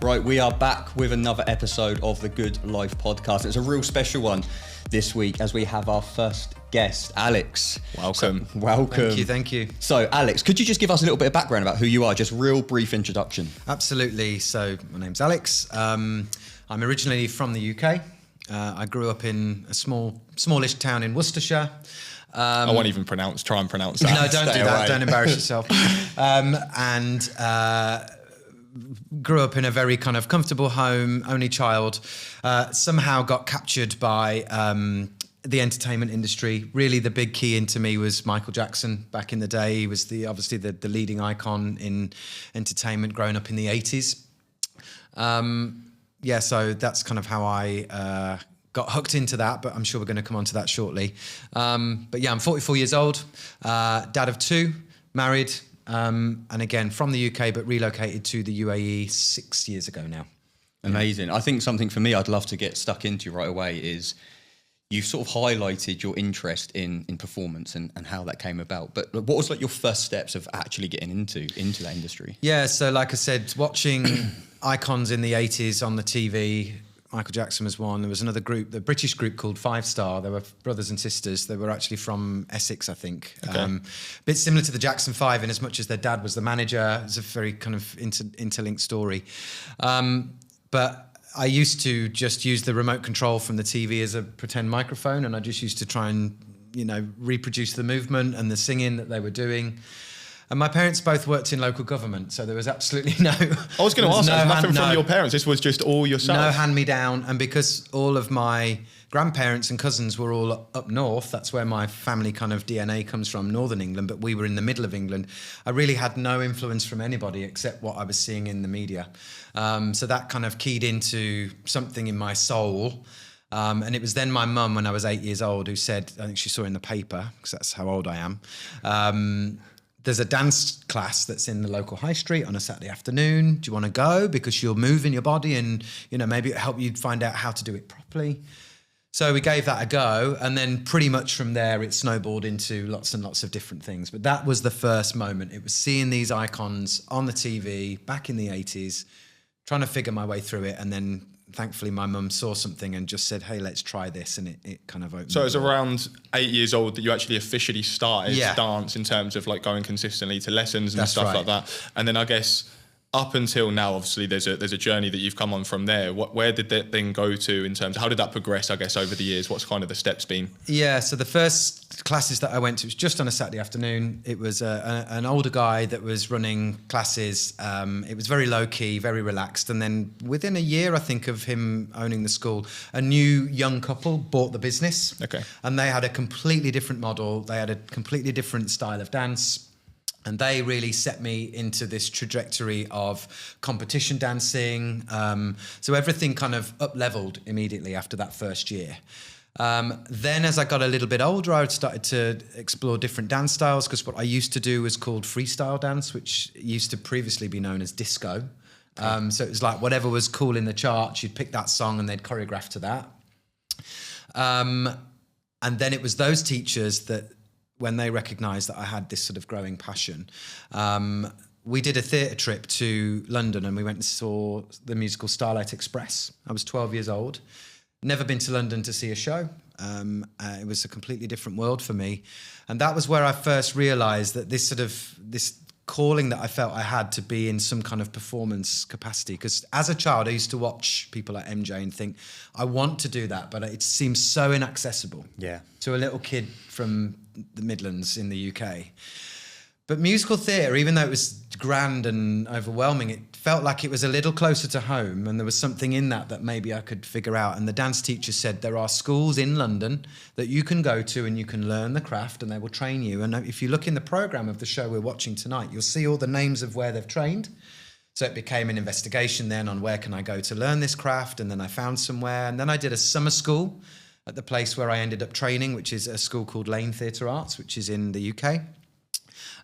Right, we are back with another episode of the Good Life podcast. It's a real special one this week as we have our first guest, Alex. Welcome. Welcome. Thank you. So, Alex, could you just give us a little bit of background about who you are? Just real brief introduction. Absolutely. So my name's Alex. I'm originally from the UK. I grew up in a smallish town in Worcestershire. I won't even try and pronounce that. No, don't Stay do that. away. Don't embarrass yourself. And grew up in a very kind of comfortable home, only child. Somehow got captured by the entertainment industry. Really, the big key into me was Michael Jackson back in the day. He was obviously the leading icon in entertainment growing up in the 80s. So that's kind of how I got hooked into that, but I'm sure we're going to come on to that shortly. I'm 44 years old, dad of two, married, and again, from the UK, but relocated to the UAE 6 years ago now. Amazing. I think something for me I'd love to get stuck into right away is you've sort of highlighted your interest in performance and how that came about. But what was like your first steps of actually getting into that industry? Yeah, so like I said, watching icons in the 80s on the TV, Michael Jackson was one. There was another group, the British group called Five Star. They were brothers and sisters. They were actually from Essex, I think. Okay. A bit similar to the Jackson Five in as much as their dad was the manager. It's a very kind of interlinked story. But I used to just use the remote control from the TV as a pretend microphone, and I just used to try and, reproduce the movement and the singing that they were doing. And my parents both worked in local government, so there was absolutely no... I was going to ask, nothing from your parents. This was just all yourself. No hand-me-down. And because all of my grandparents and cousins were all up north, that's where my family kind of DNA comes from, northern England, but we were in the middle of England. I really had no influence from anybody except what I was seeing in the media. So that kind of keyed into something in my soul. And it was then my mum, when I was 8 years old, who said, I think she saw in the paper, because that's how old I am, there's a dance class that's in the local high street on a Saturday afternoon. Do you want to go? Because you'll move in your body and, maybe it'll help you find out how to do it properly. So we gave that a go. And then pretty much from there, it snowballed into lots and lots of different things. But that was the first moment. It was seeing these icons on the TV back in the 80s, trying to figure my way through it. And then thankfully my mum saw something and just said, hey, let's try this. And it kind of opened. So it was around 8 years old that you actually officially started dance in terms of like going consistently to lessons and stuff like that. And then I guess up until now, obviously there's a journey that you've come on from there. Where did that thing go to in terms of how did that progress, I guess, over the years? What's kind of the steps been? Yeah, so the first classes that I went to was just on a Saturday afternoon. It was an older guy that was running classes. It was very low key, very relaxed. And then within a year, I think, of him owning the school, a new young couple bought the business. Okay. And they had a completely different model. They had a completely different style of dance. And they really set me into this trajectory of competition dancing. So everything kind of up-leveled immediately after that first year. Then as I got a little bit older, I started to explore different dance styles, because what I used to do was called freestyle dance, which used to previously be known as disco. So it was like whatever was cool in the charts, you'd pick that song and they'd choreograph to that. And then it was those teachers that, when they recognised that I had this sort of growing passion, we did a theatre trip to London and we went and saw the musical Starlight Express. I was 12 years old, never been to London to see a show. It was a completely different world for me. And that was where I first realised that this calling that I felt I had to be in some kind of performance capacity. Because as a child, I used to watch people like MJ and think, I want to do that, but it seems so inaccessible to a little kid from the Midlands in the UK. But musical theatre, even though it was grand and overwhelming, it felt like it was a little closer to home, and there was something in that maybe I could figure out. And the dance teacher said, there are schools in London that you can go to and you can learn the craft and they will train you. And if you look in the programme of the show we're watching tonight, you'll see all the names of where they've trained. So it became an investigation then on where can I go to learn this craft, and then I found somewhere. And then I did a summer school at the place where I ended up training, which is a school called Lane Theatre Arts, which is in the UK.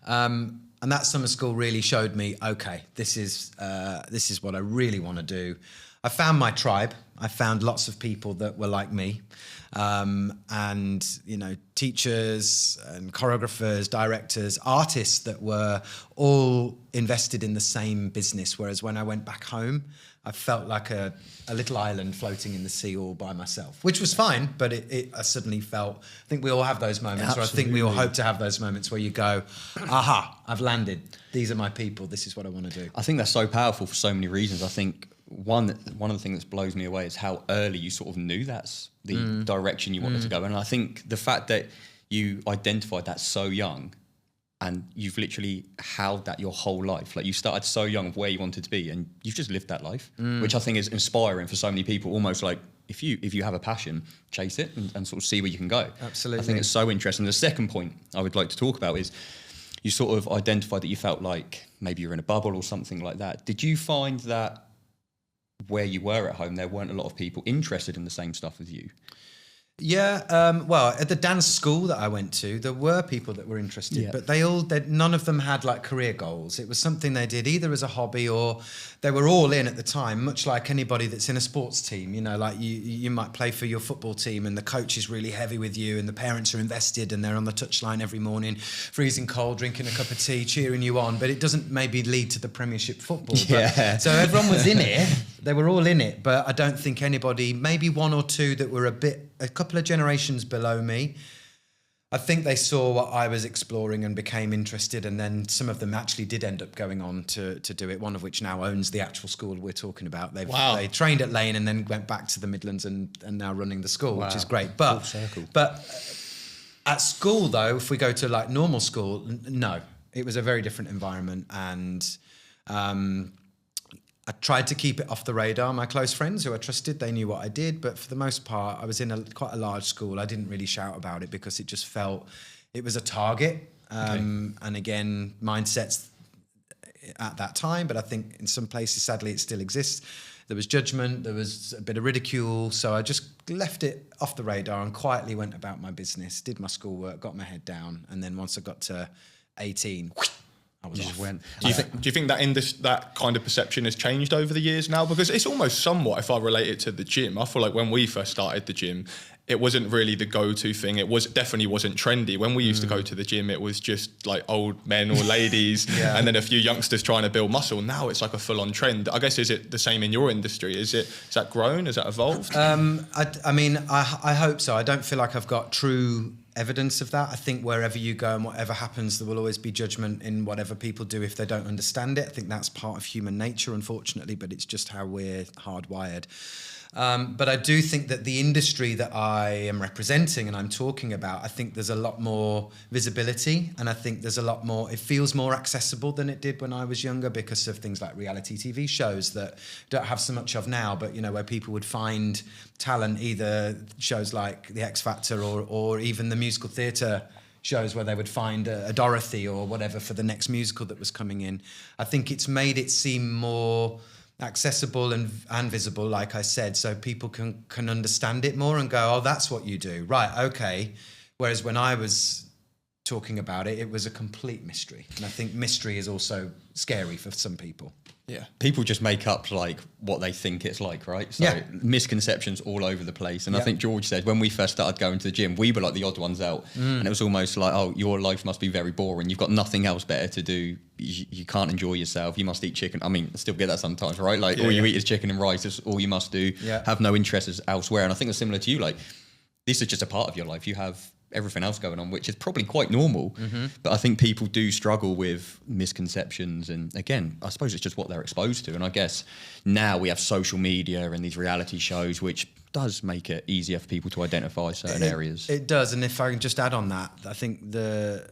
And that summer school really showed me, okay, this is what I really want to do. I found my tribe. I found lots of people that were like me, and teachers and choreographers, directors, artists that were all invested in the same business. Whereas when I went back home, I felt like a little island floating in the sea all by myself, which was fine. But I suddenly felt, I think we all have those moments, or I think we all hope to have those moments where you go, aha, I've landed. These are my people. This is what I want to do. I think that's so powerful for so many reasons. I think one of the things that blows me away is how early you sort of knew that's the direction you wanted to go. And I think the fact that you identified that so young, and you've literally held that your whole life. Like, you started so young of where you wanted to be, and you've just lived that life, which I think is inspiring for so many people. Almost like if you have a passion, chase it and sort of see where you can go. Absolutely. I think it's so interesting. The second point I would like to talk about is you sort of identified that you felt like maybe you're in a bubble or something like that. Did you find that where you were at home, there weren't a lot of people interested in the same stuff as you? Yeah, well, at the dance school that I went to, there were people that were interested, but none of them had like career goals. It was something they did either as a hobby, or they were all in at the time, much like anybody that's in a sports team. Like you might play for your football team and the coach is really heavy with you and the parents are invested and they're on the touchline every morning, freezing cold, drinking a cup of tea, cheering you on, but it doesn't maybe lead to the Premiership football. Yeah. So everyone was in it. They were all in it, but I don't think anybody, maybe one or two that were a couple of generations below me, I think they saw what I was exploring and became interested, and then some of them actually did end up going on to do it, one of which now owns the actual school we're talking about. They trained at Lane and then went back to the Midlands and now running the school, which is great. But at school, though, if we go to like normal school, no, it was a very different environment, and I tried to keep it off the radar. My close friends who I trusted, they knew what I did, but for the most part, I was in quite a large school. I didn't really shout about it because it just felt it was a target. And again, mindsets at that time, but I think in some places, sadly, it still exists. There was judgment, there was a bit of ridicule, so I just left it off the radar and quietly went about my business, did my schoolwork, got my head down, and then once I got to 18, I was off. Do you think that that kind of perception has changed over the years now? Because it's almost somewhat, if I relate it to the gym, I feel like when we first started the gym, it wasn't really the go-to thing. It definitely wasn't trendy. When we used to go to the gym, it was just like old men or ladies and then a few youngsters trying to build muscle. Now it's like a full-on trend. I guess, is it the same in your industry? Is that grown? Has that evolved? I mean, I hope so. I don't feel like I've got true evidence of that. I think wherever you go and whatever happens, there will always be judgment in whatever people do if they don't understand it. I think that's part of human nature, unfortunately, but it's just how we're hardwired. But I do think that the industry that I am representing and I'm talking about, I think there's a lot more visibility, and I think there's a lot more, it feels more accessible than it did when I was younger because of things like reality TV shows that don't have so much of now, but where people would find talent, either shows like The X Factor or even the musical theatre shows where they would find a Dorothy or whatever for the next musical that was coming in. I think it's made it seem more accessible and visible, like I said, so people can understand it more and go, oh, that's what you do, right? Okay. Whereas when I was talking about it, it was a complete mystery, and I think mystery is also scary for some people. Yeah, people just make up like what they think it's like, right? So misconceptions all over the place. And I think George said when we first started going to the gym, we were like the odd ones out, and it was almost like, oh, your life must be very boring. You've got nothing else better to do. You can't enjoy yourself. You must eat chicken. I mean, I still get that sometimes, right? Like all you eat is chicken and rice. That's all you must do. Have no interests elsewhere. And I think it's similar to you. Like, this is just a part of your life. You have everything else going on, which is probably quite normal. But I think people do struggle with misconceptions. And again, I suppose it's just what they're exposed to. And I guess now we have social media and these reality shows, which does make it easier for people to identify certain areas. It does. And if I can just add on that, I think the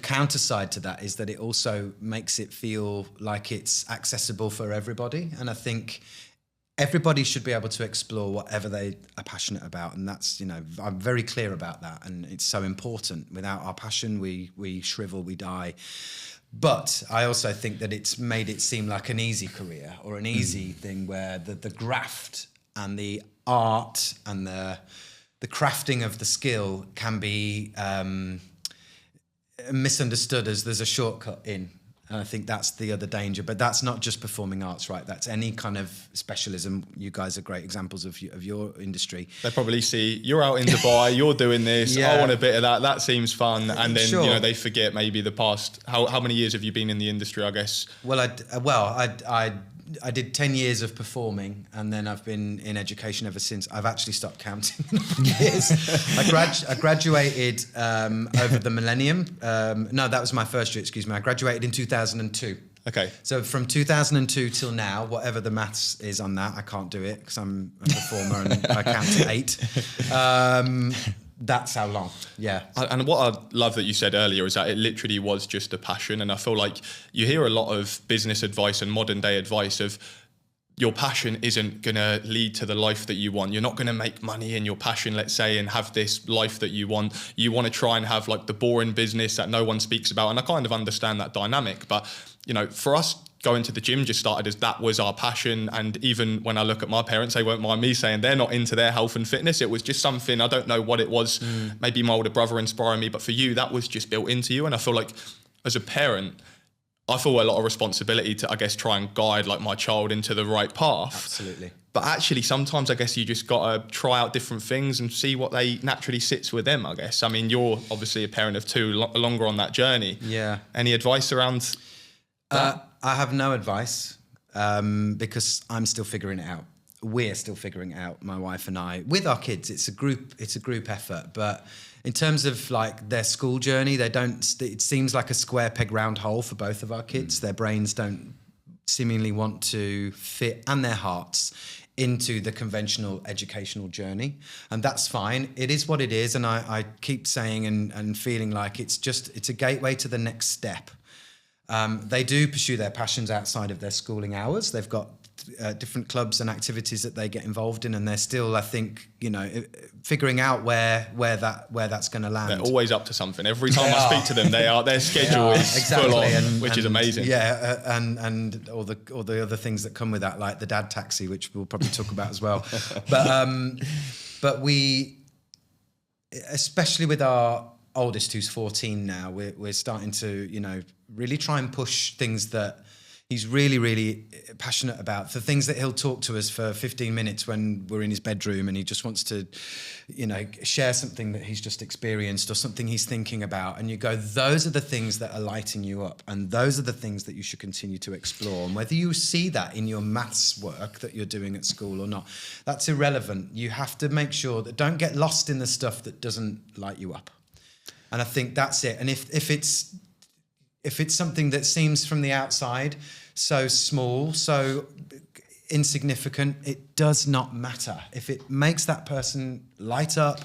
counter side to that is that it also makes it feel like it's accessible for everybody. And I think everybody should be able to explore whatever they are passionate about, and that's, I'm very clear about that, and it's so important. Without our passion, we shrivel, we die. But I also think that it's made it seem like an easy career or an easy thing where the graft and the art and the crafting of the skill can be misunderstood as there's a shortcut in. And I think that's the other danger. But that's not just performing arts, right? That's any kind of specialism. You guys are great examples of your industry. They probably see you're out in Dubai, you're doing this. I want a bit of that. That seems fun. And then you know they forget maybe the past. How many years have you been in the industry? I guess. I did 10 years of performing, and then I've been in education ever since. I've actually stopped counting years. I graduated over the millennium. No, that was my first year, excuse me. I graduated in 2002. Okay. So from 2002 till now, whatever the maths is on that, I can't do it because I'm a performer and I count to 8. That's how long. Yeah. And what I love that you said earlier is that it literally was just a passion. And I feel like you hear a lot of business advice and modern day advice of your passion isn't going to lead to the life that you want. You're not going to make money in your passion, let's say, and have this life that you want. You want to try and have like the boring business that no one speaks about. And I kind of understand that dynamic. But, you know, for us, going to the gym just started as that was our passion. And even when I look at my parents, they won't mind me saying they're not into their health and fitness. It was just something, I don't know what it was, maybe my older brother inspiring me, but for you, that was just built into you. And I feel like as a parent, I feel a lot of responsibility to, I guess, try and guide like my child into the right path. Absolutely. But actually, sometimes I guess you just got to try out different things and see what they naturally sits with them, I guess. I mean, you're obviously a parent of 2, longer on that journey. Yeah. Any advice around that? I have no advice because I'm still figuring it out. We're still figuring it out, my wife and I, with our kids. It's a group effort. But in terms of like their school journey, it seems like a square peg round hole for both of our kids. Their brains don't seemingly want to fit, and their hearts, into the conventional educational journey. And that's fine. It is what it is. And I keep saying and feeling like it's a gateway to the next step. They do pursue their passions outside of their schooling hours. They've got different clubs and activities that they get involved in, and they're still, I think, figuring out where that's going to land. They're always up to something. Every time I speak to them, their schedule is full on, which is amazing. Yeah, and all the other things that come with that, like the dad taxi, which we'll probably talk about as well. But we, especially with our oldest, who's 14 now, we're starting to really try and push things that he's really, really passionate about, for things that he'll talk to us for 15 minutes when we're in his bedroom and he just wants to, share something that he's just experienced or something he's thinking about. And you go, those are the things that are lighting you up, and those are the things that you should continue to explore. And whether you see that in your maths work that you're doing at school or not, that's irrelevant. You have to make sure that don't get lost in the stuff that doesn't light you up. And I think that's it. And if it's something that seems from the outside so small, so insignificant, it does not matter. If it makes that person light up,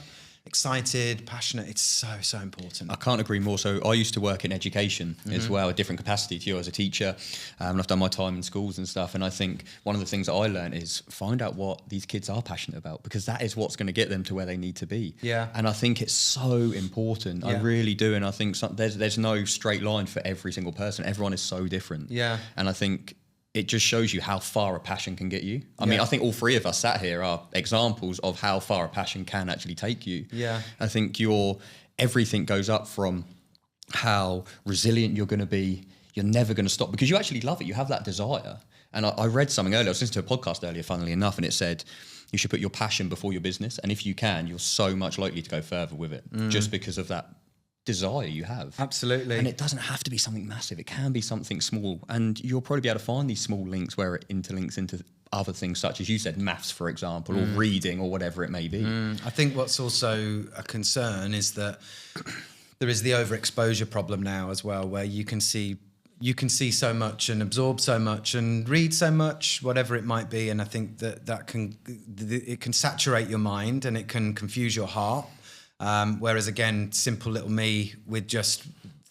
excited, passionate, it's so important. I can't agree more. So I used to work in education as well, a different capacity to you as a teacher, and I've done my time in schools and stuff. And I think one of the things that I learned is find out what these kids are passionate about, because that is what's going to get them to where they need to be. Yeah. And I think it's so important. Yeah. I really do. And I think there's no straight line for every single person. Everyone is so different. Yeah. And I think it just shows you how far a passion can get you. I mean, I think all 3 of us sat here are examples of how far a passion can actually take you. Yeah. I think everything goes up from how resilient you're going to be. You're never going to stop because you actually love it. You have that desire. And I read something earlier. I was listening to a podcast earlier, funnily enough, and it said you should put your passion before your business. And if you can, you're so much likely to go further with it just because of that desire you have. Absolutely. And it doesn't have to be something massive. It can be something small. And you'll probably be able to find these small links where it interlinks into other things, such as you said, maths, for example, or reading, or whatever it may be. I think what's also a concern is that there is the overexposure problem now as well, where you can see so much and absorb so much and read so much, whatever it might be. And I think that can saturate your mind and it can confuse your heart. Whereas again, simple little me with just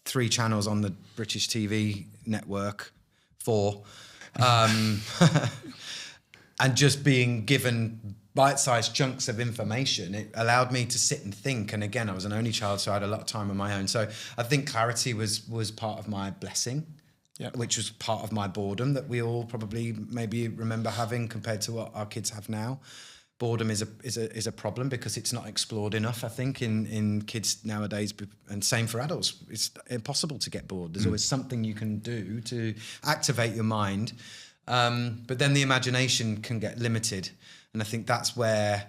3 channels on the British TV network, 4, and just being given bite-sized chunks of information, it allowed me to sit and think. And again, I was an only child, so I had a lot of time on my own. So I think clarity was part of my blessing, which was part of my boredom that we all probably maybe remember having compared to what our kids have now. boredom is a problem because it's not explored enough, I think, in kids nowadays, and same for adults. It's impossible to get bored. There's always something you can do to activate your mind, but then the imagination can get limited, and I think that's where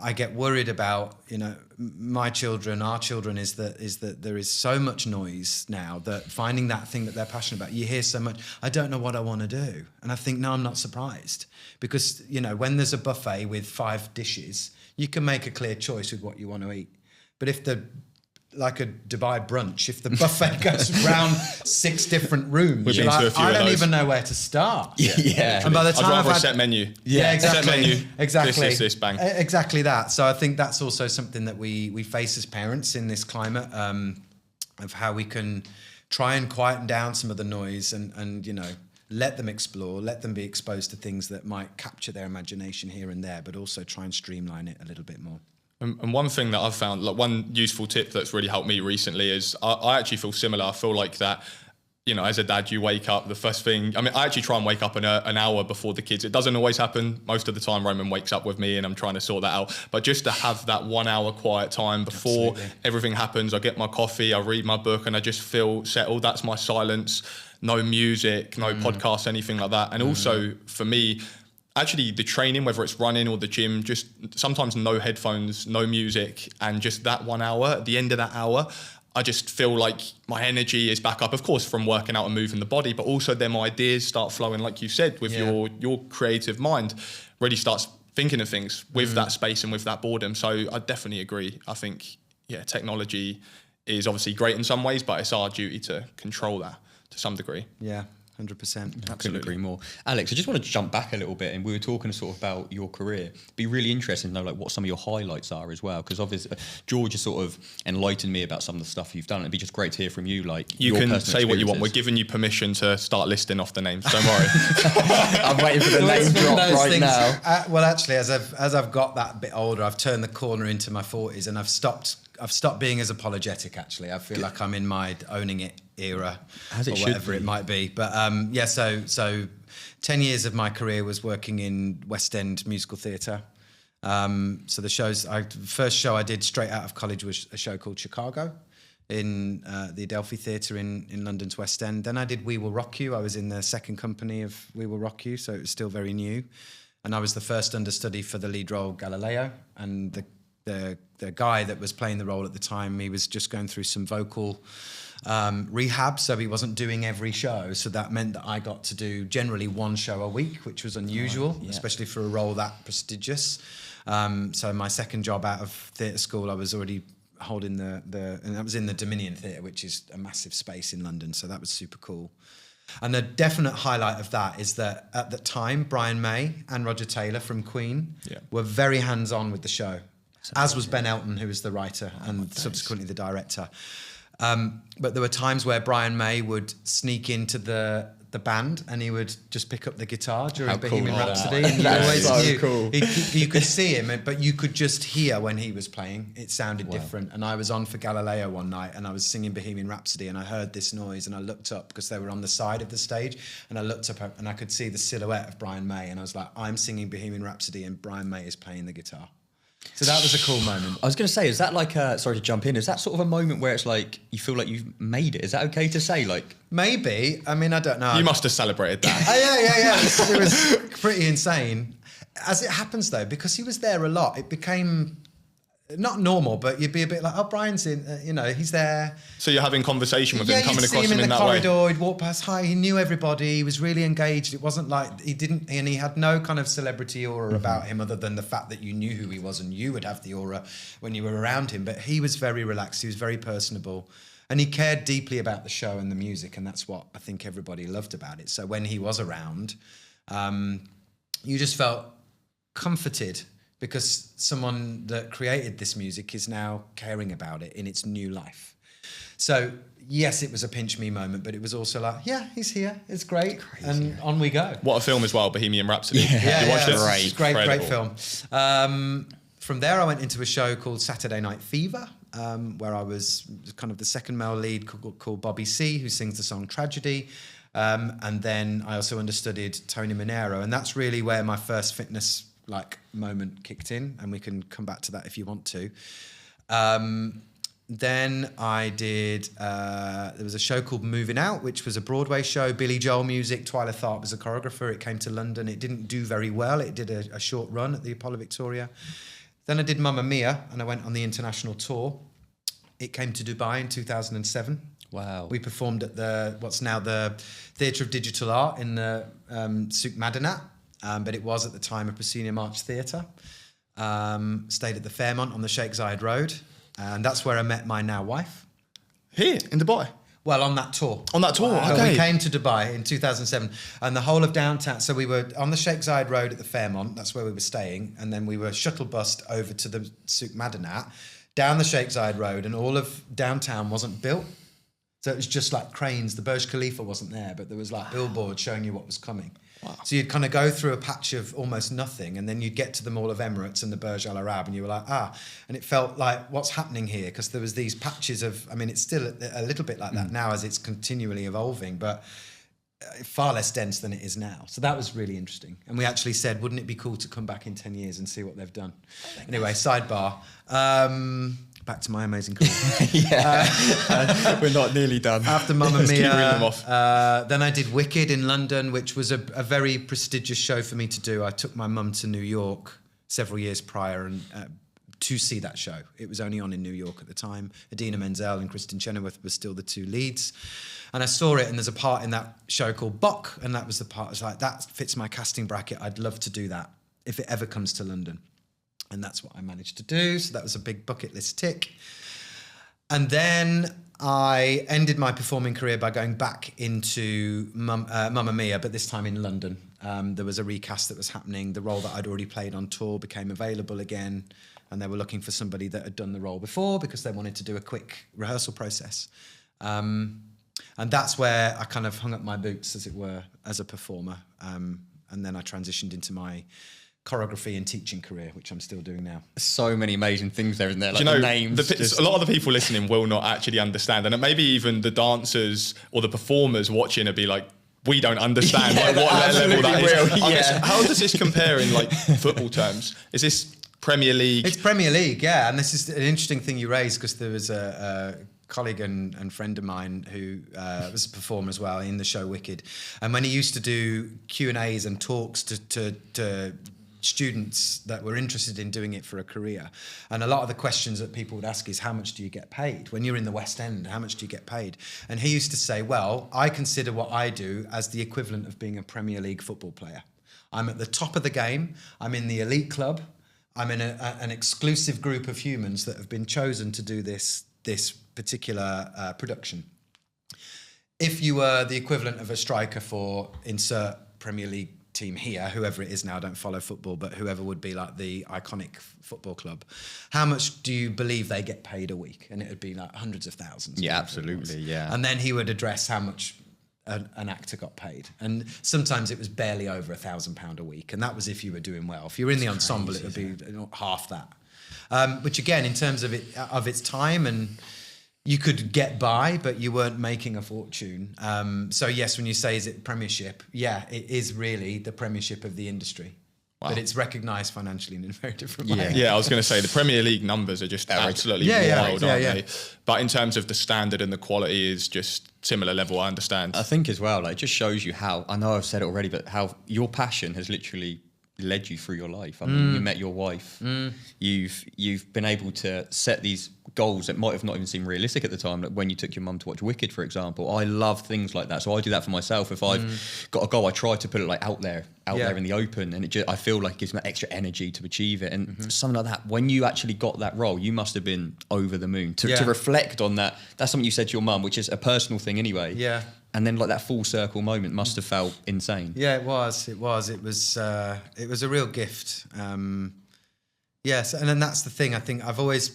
I get worried about, my children, our children, is that there is so much noise now that finding that thing that they're passionate about, you hear so much, I don't know what I want to do. And I think, no, I'm not surprised, because, when there's a buffet with 5 dishes, you can make a clear choice with what you want to eat. But if like a Dubai brunch, if the buffet goes around 6 different rooms, you're like, I don't even know where to start. Yeah. And by the time I'd rather a set menu. Yeah, exactly. Set menu. Exactly. This, bang. Exactly that. So I think that's also something that we face as parents in this climate, of how we can try and quieten down some of the noise and let them explore, let them be exposed to things that might capture their imagination here and there, but also try and streamline it a little bit more. And one thing that I've found, like one useful tip that's really helped me recently is I actually feel similar. I feel like that, as a dad, you wake up, the first thing, I actually try and wake up an hour before the kids. It doesn't always happen. Most of the time, Roman wakes up with me and I'm trying to sort that out. But just to have that 1 hour quiet time before everything happens, I get my coffee, I read my book, and I just feel settled. That's my silence. No music, no podcasts, anything like that. And also, for me, actually the training, whether it's running or the gym, just sometimes no headphones, no music, and just that 1 hour, at the end of that hour, I just feel like my energy is back up, of course, from working out and moving the body, but also then my ideas start flowing, like you said, with your creative mind really starts thinking of things with that space and with that boredom. So I definitely agree. I think, technology is obviously great in some ways, but it's our duty to control that to some degree. Yeah. 100%. I couldn't agree more. Alex, I just want to jump back a little bit, and we were talking sort of about your career. It'd be really interesting to know like what some of your highlights are as well, because obviously George has sort of enlightened me about some of the stuff you've done. It'd be just great to hear from you. Like you can say what you want. We're giving you permission to start listing off the names. Don't worry. I'm waiting for the name drop right now. Well, actually, as I've got that bit older, I've turned the corner into my 40s, and I've stopped being as apologetic. Actually, I feel like I'm in my owning it era, as it or whatever it might be. But so 10 years of my career was working in West End musical theatre. So the first show I did straight out of college was a show called Chicago in the Adelphi Theatre in London's West End. Then I did We Will Rock You. I was in the second company of We Will Rock You, so it was still very new. And I was the first understudy for the lead role, Galileo, and the guy that was playing the role at the time, he was just going through some vocal rehab, so he wasn't doing every show. So that meant that I got to do generally 1 show a week, which was unusual, especially for a role that prestigious. So my second job out of theatre school, I was already holding and that was in the Dominion Theatre, which is a massive space in London. So that was super cool. And the definite highlight of that is that at the time, Brian May and Roger Taylor from Queen were very hands-on with the show, as was Ben Elton, who was the writer and subsequently the director. But there were times where Brian May would sneak into the band and he would just pick up the guitar during Bohemian Rhapsody. And you could see him, but you could just hear when he was playing. It sounded different. And I was on for Galileo one night and I was singing Bohemian Rhapsody and I heard this noise and I looked up because they were on the side of the stage, and I looked up and I could see the silhouette of Brian May, and I was like, I'm singing Bohemian Rhapsody and Brian May is playing the guitar. So that was a cool moment. I was going to say, is that like sorry to jump in, is that sort of a moment where it's like you feel like you've made it? Is that okay to say? Like maybe. I mean, I don't know. You must have celebrated that. Yeah. It was pretty insane. As it happens, though, because he was there a lot, it became not normal, but you'd be a bit like, oh, Brian's in, he's there. So you're having conversation with him, coming across him in that way. way. In the corridor, he'd walk past, hi, he knew everybody, he was really engaged. It wasn't like he had no kind of celebrity aura about him other than the fact that you knew who he was and you would have the aura when you were around him. But he was very relaxed, he was very personable. And he cared deeply about the show and the music, and that's what I think everybody loved about it. So when he was around, you just felt comforted because someone that created this music is now caring about it in its new life. So yes, it was a pinch me moment, but it was also like, yeah, he's here, it's great, and on we go. What a film as well, Bohemian Rhapsody. Yeah, you watched it? Great film. From there, I went into a show called Saturday Night Fever, where I was kind of the second male lead called Bobby C, who sings the song Tragedy. And then I also understudied Tony Manero, and that's really where my first fitness like moment kicked in, and we can come back to that if you want to. Then I did, there was a show called Moving Out, which was a Broadway show, Billy Joel music. Twyla Tharp was a choreographer. It came to London. It didn't do very well. It did a short run at the Apollo Victoria. Then I did Mamma Mia, and I went on the international tour. It came to Dubai in 2007. Wow. We performed at what's now the Theatre of Digital Art in the Souk Madinat, but it was at the time a proscenium arch theatre. Stayed at the Fairmont on the Sheikh Zayed Road. And that's where I met my now wife. Here in Dubai? Well, on that tour. On that tour, okay. We came to Dubai in 2007, and the whole of downtown. So we were on the Sheikh Zayed Road at the Fairmont. That's where we were staying, and then we were shuttle bussed over to the Souk Madinat, down the Sheikh Zayed Road, and all of downtown wasn't built. So it was just like cranes. The Burj Khalifa wasn't there, but there was like billboards showing you what was coming. Wow. So you'd kind of go through a patch of almost nothing, and then you'd get to the Mall of Emirates and the Burj Al Arab, and you were like, and it felt like, what's happening here? Because there was these patches of, I mean, it's still a little bit like that now as it's continually evolving, but far less dense than it is now. So that was really interesting. And we actually said, wouldn't it be cool to come back in 10 years and see what they've done? Anyway, sidebar. Back to my amazing career. We're not nearly done. After Mamma Let's keep reeling them Mia, off. then I did Wicked in London, which was a very prestigious show for me to do. I took my mum to New York several years prior and to see that show. It was only on in New York at the time. Idina Menzel and Kristen Chenoweth were still the two leads. And I saw it, and there's a part in that show called Bok, and that was the part I was like, that fits my casting bracket. I'd love to do that if it ever comes to London. And that's what I managed to do. So that was a big bucket list tick. And then I ended my performing career by going back into Mamma Mia, but this time in London. There was a recast that was happening. The role that I'd already played on tour became available again. And they were looking for somebody that had done the role before because they wanted to do a quick rehearsal process. And that's where I kind of hung up my boots, as it were, as a performer. And then I transitioned into my choreography and teaching career, which I'm still doing now. So many amazing things there, isn't there? Like, Do you know, the names. a lot of the people listening will not actually understand, and maybe even the dancers or the performers watching will be like, we don't understand what level that is. I guess, how does this compare in like football terms? Is this Premier League? It's Premier League, yeah. And this is an interesting thing you raised, because there was a colleague and friend of mine who was a performer as well in the show Wicked. And when he used to do Q&As and talks to students that were interested in doing it for a career, and a lot of the questions that people would ask is, how much do you get paid when you're in the West End? How much do you get paid? And he used to say, well, I consider what I do as the equivalent of being a Premier League football player. I'm at the top of the game. I'm in the elite club. I'm in an exclusive group of humans that have been chosen to do this particular production. If you were the equivalent of a striker for insert Premier League team here, whoever it is now, I don't follow football, but whoever would be like the iconic football club, how much do you believe they get paid a week? And it would be like hundreds of thousands. Yeah, absolutely, yeah. And then he would address how much an actor got paid. And sometimes it was barely over £1,000 a week. And that was if you were doing well. If you were in the ensemble, it would be half that. Which again, in terms of its time, and you could get by, but you weren't making a fortune. So yes, when you say, is it Premiership? Yeah, it is really the Premiership of the industry. Wow. But it's recognised financially in a very different way. Yeah, I was going to say the Premier League numbers are just absolutely wild, aren't they? But in terms of the standard and the quality is just similar level, I understand. I think as well, like, it just shows you how, I know I've said it already, but how your passion has literally led you through your life. I mean, you met your wife. You've been able to set these goals that might have not even seemed realistic at the time. Like when you took your mum to watch Wicked, for example. I love things like that, so I do that for myself. If I've got a goal, I try to put it like out there in the open, and I feel like it gives me extra energy to achieve it. And something like that, when you actually got that role, you must have been over the moon to reflect on that. That's something you said to your mum, which is a personal thing anyway. Yeah. And then like that full circle moment must have felt insane. Yeah, it was. It was a real gift. Yes, and then that's the thing. I think I've always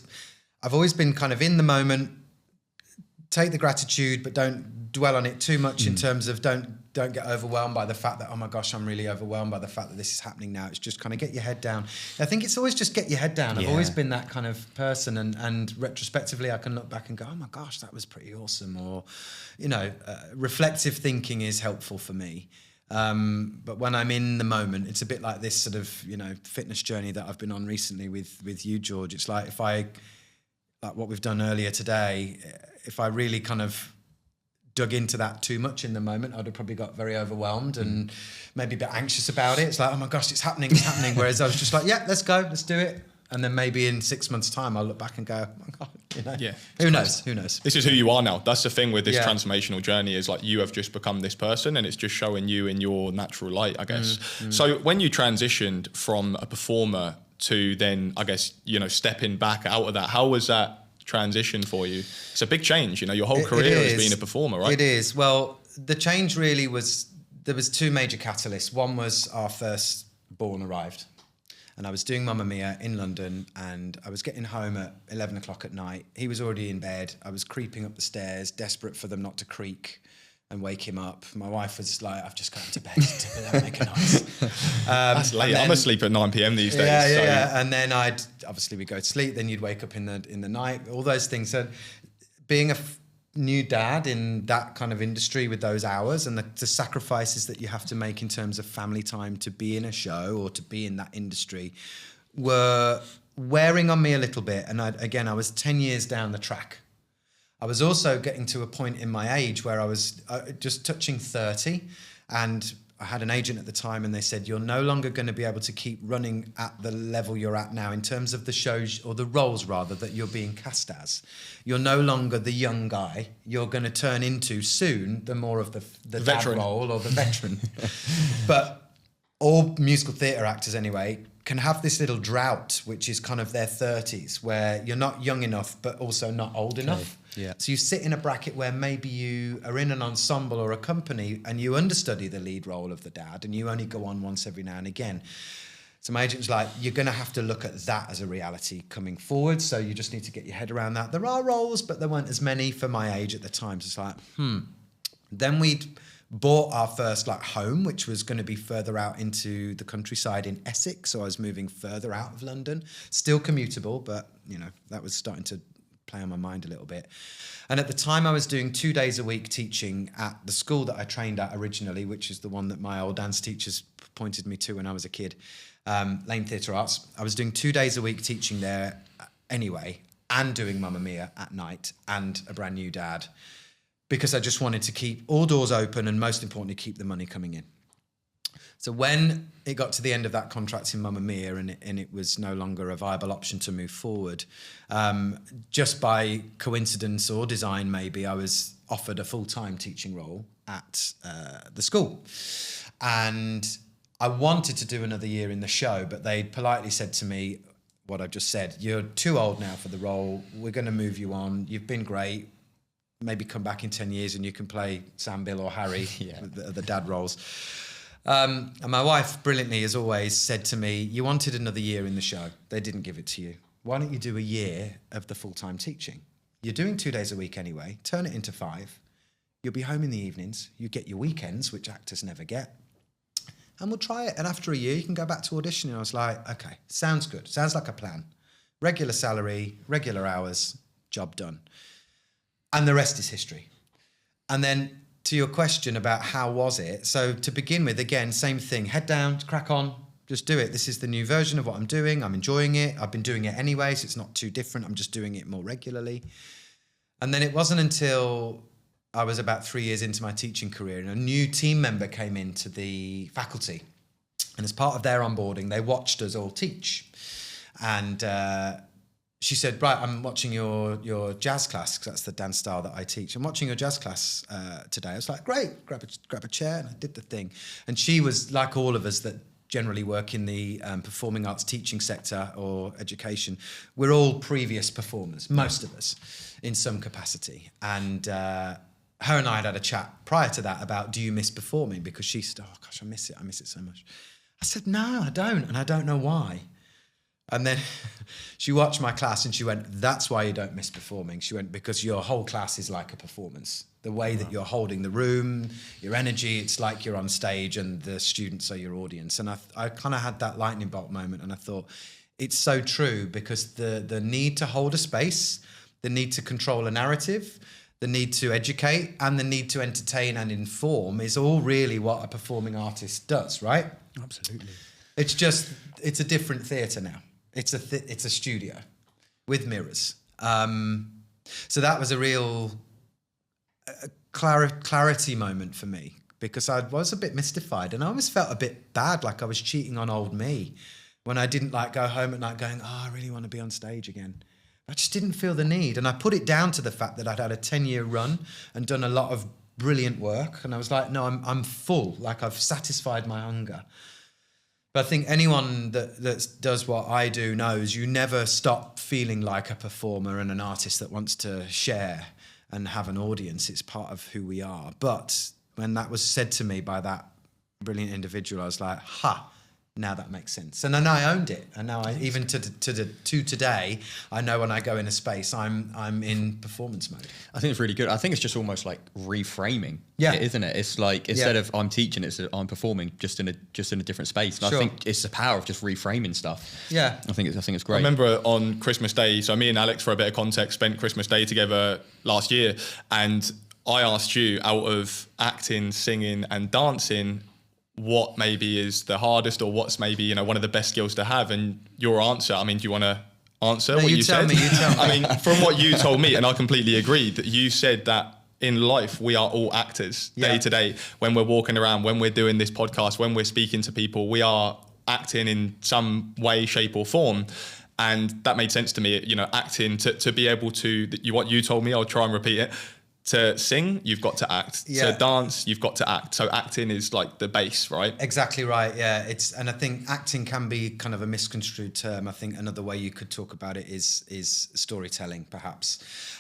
been kind of in the moment. Take the gratitude, but don't dwell on it too much. In terms of don't get overwhelmed by the fact that, oh my gosh, I'm really overwhelmed by the fact that this is happening now. It's just kind of get your head down. I think it's always just get your head down. I've always been that kind of person, and retrospectively I can look back and go, oh my gosh, that was pretty awesome. Or, reflective thinking is helpful for me. But when I'm in the moment, it's a bit like this sort of, fitness journey that I've been on recently with you, George. It's like like what we've done earlier today, if I really kind of dug into that too much in the moment, I'd have probably got very overwhelmed and maybe a bit anxious about it. It's like, oh my gosh, it's happening. Whereas I was just like, yeah, let's go, let's do it. And then maybe in 6 months' time, I'll look back and go, oh my God, Yeah. Who knows? This is who you are now. That's the thing with this transformational journey, is like you have just become this person, and it's just showing you in your natural light, I guess. So when you transitioned from a performer to then, I guess, stepping back out of that, how was that transition for you? It's a big change, your whole career has been a performer, right? It is. Well, the change really was, there was two major catalysts. One was our firstborn arrived. And I was doing Mamma Mia in London, and I was getting home at 11 o'clock at night. He was already in bed. I was creeping up the stairs, desperate for them not to creak and wake him up. My wife was like, I've just got into bed without making a noise. That's late. I'm asleep at 9 p.m. these days. Yeah. And then we'd go to sleep, then you'd wake up in the night, all those things. So being a new dad in that kind of industry with those hours and the sacrifices that you have to make in terms of family time to be in a show or to be in that industry were wearing on me a little bit. And I was 10 years down the track. I was also getting to a point in my age where I was just touching 30, and I had an agent at the time, and they said, you're no longer going to be able to keep running at the level you're at now in terms of the shows, or the roles rather, that you're being cast as. You're no longer the young guy. You're going to turn into soon the more of the veteran role, or the veteran. But all musical theatre actors anyway can have this little drought, which is kind of their 30s, where you're not young enough but also not old enough. Yeah. So you sit in a bracket where maybe you are in an ensemble or a company and you understudy the lead role of the dad, and you only go on once every now and again. So my agent's like, you're going to have to look at that as a reality coming forward. So you just need to get your head around that. There are roles, but there weren't as many for my age at the time. So it's like, Then we'd bought our first home, which was going to be further out into the countryside in Essex. So I was moving further out of London, still commutable, but that was starting to play on my mind a little bit. And at the time I was doing 2 days a week teaching at the school that I trained at originally, which is the one that my old dance teachers pointed me to when I was a kid, Lane Theatre Arts. I was doing 2 days a week teaching there anyway, and doing Mamma Mia at night and A Brand New Dad, because I just wanted to keep all doors open and, most importantly, keep the money coming in. So when it got to the end of that contract in Mamma Mia, and it was no longer a viable option to move forward, just by coincidence or design maybe, I was offered a full-time teaching role at the school. And I wanted to do another year in the show, but they politely said to me what I've just said: you're too old now for the role, we're going to move you on, you've been great, maybe come back in 10 years and you can play Sam, Bill or Harry, the dad roles. And my wife brilliantly, as always, said to me, you wanted another year in the show. They didn't give it to you. Why don't you do a year of the full-time teaching? You're doing 2 days a week anyway. Turn it into 5. You'll be home in the evenings. You get your weekends, which actors never get. And we'll try it. And after a year, you can go back to auditioning. I was like, okay, sounds good. Sounds like a plan. Regular salary, regular hours, job done. And the rest is history. And then to your question about how was it, so to begin with, again, same thing, head down, crack on, just do it. This is the new version of what I'm doing. I'm enjoying it. I've been doing it anyway, so it's not too different. I'm just doing it more regularly. And then it wasn't until I was about 3 years into my teaching career and a new team member came into the faculty. And as part of their onboarding, they watched us all teach. And she said, right, I'm watching your jazz class, because that's the dance style that I teach. I'm watching your jazz class today. I was like, great, grab a chair, and I did the thing. And she was like all of us that generally work in the performing arts teaching sector or education. We're all previous performers, most of us, in some capacity. And her and I had a chat prior to that about, do you miss performing? Because she said, oh gosh, I miss it so much. I said, no, I don't, and I don't know why. And then she watched my class and she went, that's why you don't miss performing. She went, because your whole class is like a performance. The way that you're holding the room, your energy, it's like you're on stage and the students are your audience. And I kind of had that lightning bolt moment, and I thought, it's so true, because the need to hold a space, the need to control a narrative, the need to educate and the need to entertain and inform is all really what a performing artist does, right? Absolutely. It's a different theatre now. It's a studio with mirrors. So that was a real clarity moment for me, because I was a bit mystified and I always felt a bit bad, like I was cheating on old me when I didn't like go home at night going, I really want to be on stage again. I just didn't feel the need. And I put it down to the fact that I'd had a 10-year run and done a lot of brilliant work. And I was like, no, I'm full. Like, I've satisfied my hunger. But I think anyone that does what I do knows you never stop feeling like a performer and an artist that wants to share and have an audience. It's part of who we are. But when that was said to me by that brilliant individual, I was like, now that makes sense. And then I owned it. And now even to today, I know when I go in a space, I'm in performance mode. I think it's really good. I think it's just almost like reframing, isn't it? It's like, instead of I'm teaching, it's I'm performing just in a different space. And I think it's the power of just reframing stuff. Yeah, I think it's great. I remember on Christmas Day. So me and Alex, for a bit of context, spent Christmas Day together last year, and I asked you, out of acting, singing, and dancing, what maybe is the hardest, or what's maybe, one of the best skills to have? And your answer, I mean, do you want to answer what you said? You tell me. I mean, from what you told me, and I completely agree, that you said that in life, we are all actors day to day. When we're walking around, when we're doing this podcast, when we're speaking to people, we are acting in some way, shape or form. And that made sense to me, acting, to be able to, what you told me, I'll try and repeat it. To sing, you've got to act. To dance, you've got to act. So acting is like the base, right? Exactly right. Yeah, and I think acting can be kind of a misconstrued term. I think another way you could talk about it is storytelling, perhaps.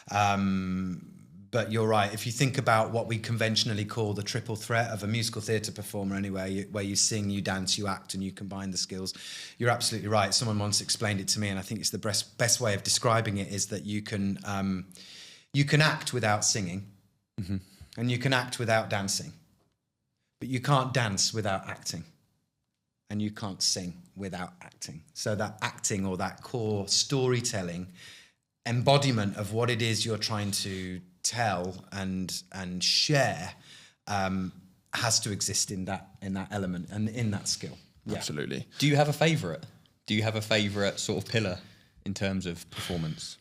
But you're right. If you think about what we conventionally call the triple threat of a musical theatre performer, anyway, where you sing, you dance, you act, and you combine the skills, you're absolutely right. Someone once explained it to me, and I think it's the best way of describing it is that you can act without singing, and you can act without dancing, but you can't dance without acting, and you can't sing without acting. So that acting, or that core storytelling embodiment of what it is you're trying to tell and share, has to exist in that element and in that skill. Yeah. Absolutely. Do you have a favourite? Do you have a favourite sort of pillar in terms of performance?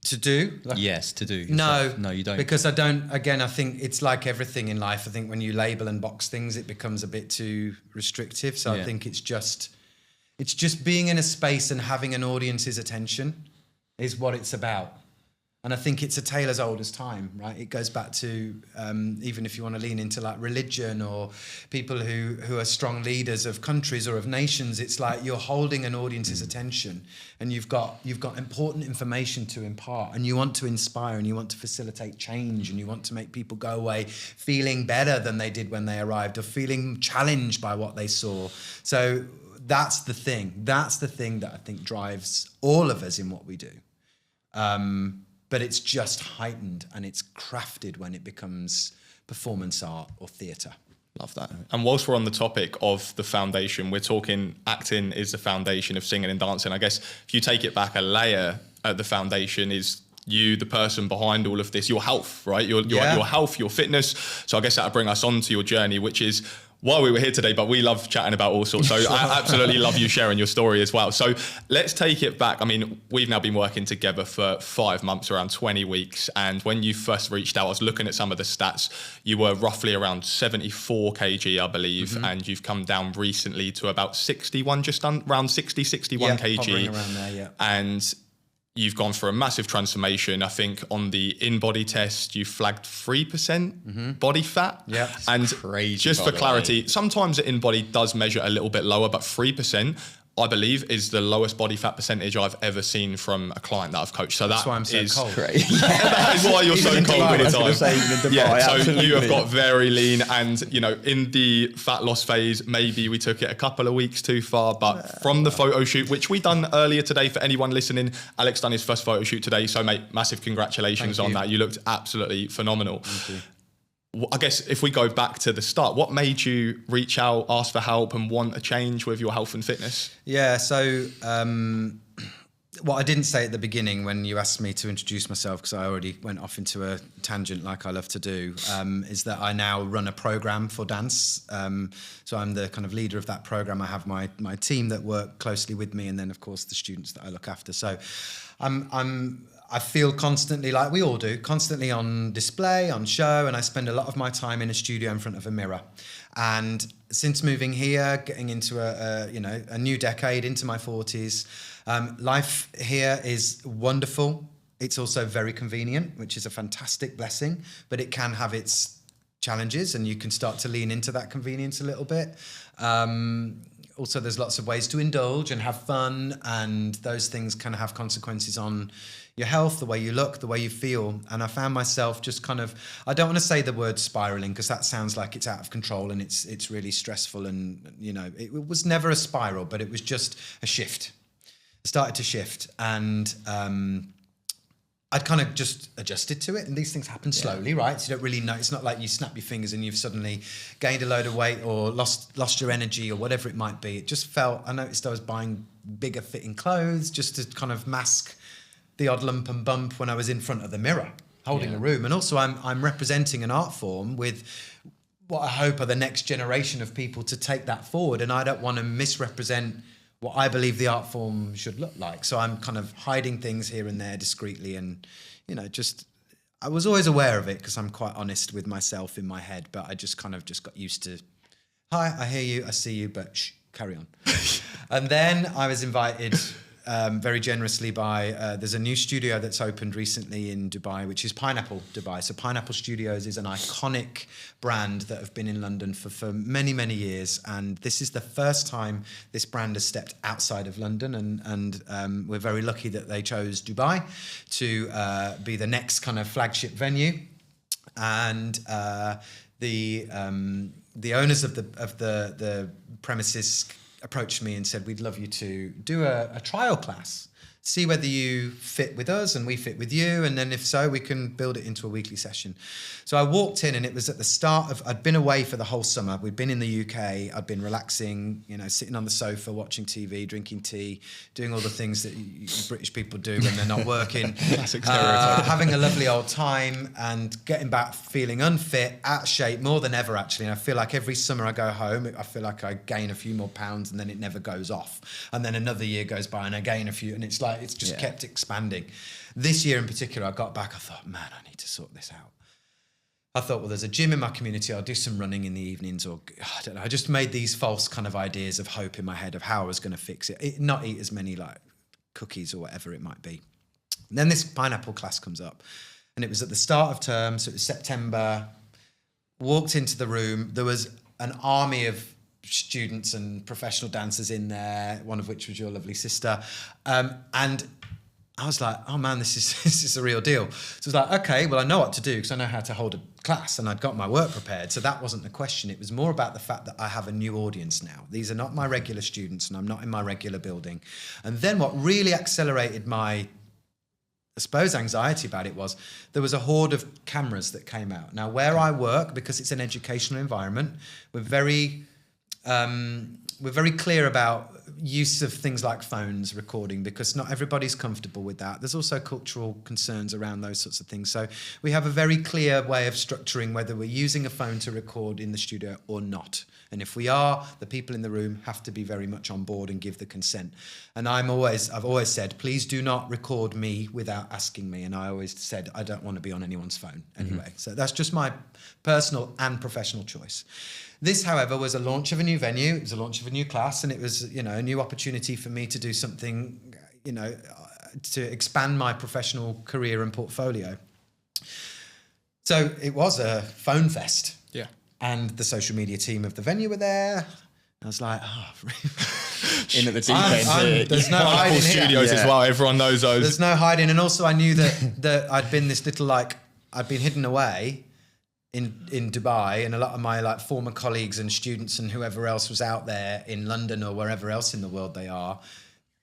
To do? Yes, to do. No, you don't. Because I don't, again, I think it's like everything in life. I think when you label and box things, it becomes a bit too restrictive. So I think it's just being in a space and having an audience's attention is what it's about. And I think it's a tale as old as time, right? It goes back to, even if you want to lean into like religion or people who are strong leaders of countries or of nations, it's like you're holding an audience's attention, and you've got important information to impart, and you want to inspire, and you want to facilitate change, and you want to make people go away feeling better than they did when they arrived, or feeling challenged by what they saw. So that's the thing. That's the thing that I think drives all of us in what we do. But it's just heightened and it's crafted when it becomes performance art or theatre. Love that. And whilst we're on the topic of the foundation, we're talking acting is the foundation of singing and dancing. I guess if you take it back a layer, the foundation is you, the person behind all of this, your health, right? Your health, your fitness. So I guess that'll bring us on to your journey, which is why we were here today, but we love chatting about all sorts. So I absolutely love you sharing your story as well. So let's take it back. I mean, we've now been working together for 5 months, around 20 weeks. And when you first reached out, I was looking at some of the stats. You were roughly around 74 kg, I believe. And you've come down recently to about 61, just around 60, 61 kg. Around there, And you've gone for a massive transformation. I think on the in-body test, you flagged 3% body fat. Yeah, and crazy, just for clarity, sometimes the in-body does measure a little bit lower, but 3%, I believe, is the lowest body fat percentage I've ever seen from a client that I've coached. So that's why I'm so cold. That is why you're so cold all the time. So you have got very lean, and in the fat loss phase, maybe we took it a couple of weeks too far. But from the photo shoot, which we done earlier today, for anyone listening, Alex done his first photo shoot today. So mate, massive congratulations on that. You looked absolutely phenomenal. Thank you. I guess if we go back to the start, what made you reach out, ask for help, and want a change with your health and fitness? Yeah, so what I didn't say at the beginning when you asked me to introduce myself, because I already went off into a tangent like I love to do, is that I now run a program for dance. So I'm the kind of leader of that program. I have my team that work closely with me, and then of course the students that I look after. So I feel constantly, like we all do, constantly on display, on show, and I spend a lot of my time in a studio in front of a mirror. And since moving here, getting into a new decade, into my 40s, life here is wonderful. It's also very convenient, which is a fantastic blessing, but it can have its challenges, and you can start to lean into that convenience a little bit. Also, there's lots of ways to indulge and have fun, and those things can have consequences on your health, the way you look, the way you feel. And I found myself just kind of, I don't want to say the word spiraling, because that sounds like it's out of control and it's really stressful, and it was never a spiral, but it was just a shift. I started to shift, and I'd kind of just adjusted to it, and these things happen slowly, right? So you don't really know. It's not like you snap your fingers and you've suddenly gained a load of weight or lost your energy or whatever it might be. It just felt, I noticed I was buying bigger fitting clothes just to kind of mask the odd lump and bump when I was in front of the mirror, holding a room. And also I'm representing an art form with what I hope are the next generation of people to take that forward. And I don't want to misrepresent what I believe the art form should look like. So I'm kind of hiding things here and there discreetly, and I was always aware of it because I'm quite honest with myself in my head, but I just kind of got used to, hi, I hear you, I see you, but shh, carry on. And then I was invited very generously by, there's a new studio that's opened recently in Dubai, which is Pineapple Dubai. So Pineapple Studios is an iconic brand that have been in London for many, many years. And this is the first time this brand has stepped outside of London. And we're very lucky that they chose Dubai to be the next kind of flagship venue. And the owners of the premises approached me and said, we'd love you to do a trial class, see whether you fit with us and we fit with you, and then if so, we can build it into a weekly session. So I walked in, and it was at the start of, I'd been away for the whole summer. We'd been in the UK. I'd been relaxing, sitting on the sofa, watching TV, drinking tea, doing all the things that you British people do when they're not working. Classic stereotype. Having a lovely old time and getting back feeling unfit, out of shape, more than ever actually. And I feel like every summer I go home, I feel like I gain a few more pounds, and then it never goes off. And then another year goes by and I gain a few, and it's like, it's just kept expanding. This year in particular, I got back, I thought, man, I need to sort this out. I thought, well, there's a gym in my community. I'll do some running in the evenings, or I don't know. I just made these false kind of ideas of hope in my head of how I was going to fix it. Not eat as many like cookies or whatever it might be. And then this pineapple class comes up, and it was at the start of term. So it was September. Walked into the room. There was an army of students and professional dancers in there, one of which was your lovely sister. And I was like, oh man, this is a real deal. So I was like, okay, well, I know what to do because I know how to hold a class, and I'd got my work prepared. So that wasn't the question. It was more about the fact that I have a new audience now. These are not my regular students, and I'm not in my regular building. And then what really accelerated my, I suppose, anxiety about it was there was a horde of cameras that came out. Now, where I work, because it's an educational environment, we're very clear about use of things like phones recording, because not everybody's comfortable with that. There's also cultural concerns around those sorts of things. So we have a very clear way of structuring whether we're using a phone to record in the studio or not. And if we are, the people in the room have to be very much on board and give the consent. And I've always said, please do not record me without asking me. And I always said, I don't want to be on anyone's phone anyway. Mm-hmm. So that's just my personal and professional choice. This, however, was a launch of a new venue. It was a launch of a new class, and it was, a new opportunity for me to do something, to expand my professional career and portfolio. So it was a phone fest. Yeah. And the social media team of the venue were there. I was like, in at the deep end. There's no hiding studios as well. Everyone knows those. There's no hiding. And also I knew that I'd been this little, I'd been hidden away in Dubai, and a lot of my former colleagues and students and whoever else was out there in London or wherever else in the world they are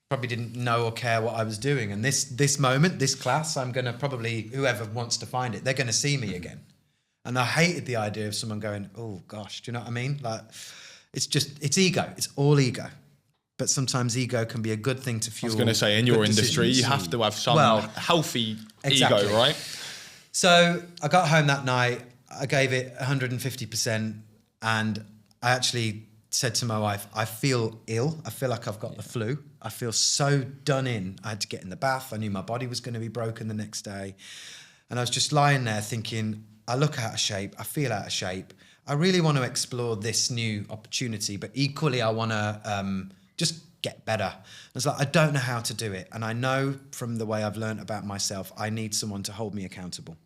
probably didn't know or care what I was doing. And this moment, this class, I'm going to probably, whoever wants to find it, they're going to see me again. And I hated the idea of someone going, oh gosh, do you know what I mean? It's ego. It's all ego. but sometimes ego can be a good thing to fuel. I was going to say, in your good industry, decisions. you have to have some healthy exactly. ego, right? So I got home that night, I gave it 150%, and I actually said to my wife, I feel ill. I feel like I've got the flu. I feel so done in. I had to get in the bath. I knew my body was going to be broken the next day. And I was just lying there thinking, I look out of shape. I feel out of shape. I really want to explore this new opportunity, but equally I want to just get better. I was like, I don't know how to do it. And I know from the way I've learned about myself, I need someone to hold me accountable.